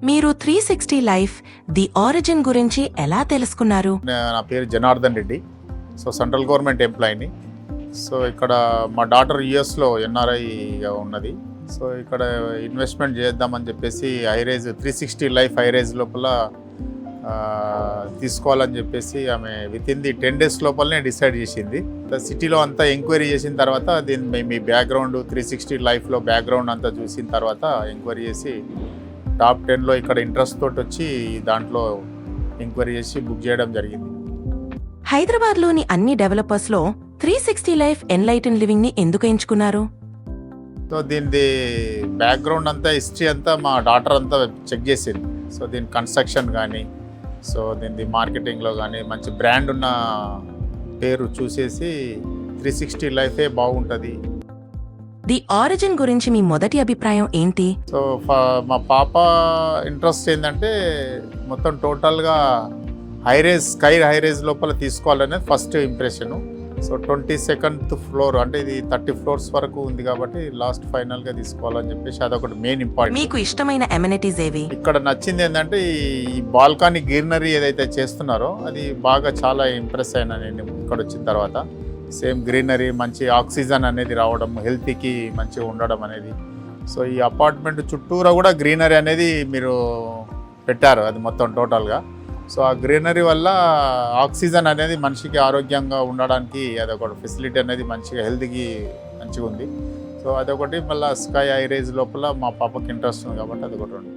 మీరు 360 life the origin గురించి ఎలా తెలుసుకున్నారు? నా పేరు Janardhan Reddy. So central government ఎంప్లాయీని. సో ఇక్కడ మా డాటర్ యుఎస్లో ఎన్ఆర్ఐగా ఉన్నది. సో ఇక్కడ ఇన్వెస్ట్మెంట్ చేద్దామని చెప్పేసి హైరేజ్ 360 లైఫ్ హైరేజ్ లోపల తీసుకోవాలని చెప్పేసి ఆమె విత్ ఇన్ ది 10 days లోపలనే డిసైడ్ చేసింది. సిటీలో అంతా ఎంక్వైరీ చేసిన తర్వాత దీని మీ బ్యాక్గ్రౌండ్ 360 లైఫ్లో బ్యాక్గ్రౌండ్ అంతా చూసిన తర్వాత ఎంక్వైరీ చేసి టాప్ 10లో ఇక్కడ ఇంట్రెస్ట్ తోటి వచ్చి దాంట్లో ఎంక్వైరీ చేసి బుక్ చేయడం జరిగింది. హైదరాబాద్లోని అన్ని డెవలపర్స్లో 360 లైఫ్ ఎన్లైటన్ లివింగ్ని ఎందుకు ఎంచుకున్నారు? సో దీనిది బ్యాక్గ్రౌండ్ అంతా హిస్టరీ అంతా మా డాటర్ అంతా చెక్ చేసింది. సో దీని కన్స్ట్రక్షన్ కానీ సో దీని మార్కెటింగ్లో కానీ మంచి బ్రాండ్ ఉన్న పేరు చూసేసి 360 లైఫే బాగుంటుంది. ది ఆరిజిన్ గురించి మీ మొదటి అభిప్రాయం ఏంటి? సో మా పాప ఇంట్రెస్ట్ ఏంటంటే మొత్తం టోటల్గా స్కై హైరేజ్ లోపల తీసుకోవాలనేది first impression. So 22nd floor అంటే ఇది 30 floors వరకు ఉంది కాబట్టి లాస్ట్ ఫైనల్గా తీసుకోవాలని చెప్పేసి అదొకటి మెయిన్ ఇంపార్టెంట్. మీకు ఇష్టమైన అమెనిటీస్ ఏవి? ఇక్కడ నచ్చింది ఏంటంటే ఈ బాల్కనీ గ్రీనరీ ఏదైతే చేస్తున్నారో అది బాగా చాలా ఇంప్రెస్ అయినా నేను ఇక్కడ వచ్చిన తర్వాత. సేమ్ గ్రీనరీ, మంచి ఆక్సిజన్ అనేది రావడం, హెల్త్కి మంచిగా ఉండడం అనేది. సో ఈ అపార్ట్మెంట్ చుట్టూరా కూడా గ్రీనరీ అనేది మీరు పెట్టారు అది మొత్తం టోటల్గా. సో ఆ గ్రీనరీ వల్ల ఆక్సిజన్ అనేది మనిషికి ఆరోగ్యంగా ఉండడానికి అదొకటి ఫెసిలిటీ అనేది మంచిగా హెల్త్కి మంచిగా ఉంది. సో అదొకటి మళ్ళీ స్కై హైరేజ్ లోపల మా పాపకి ఇంట్రెస్ట్ ఉంది కాబట్టి అదొకటి ఉంది.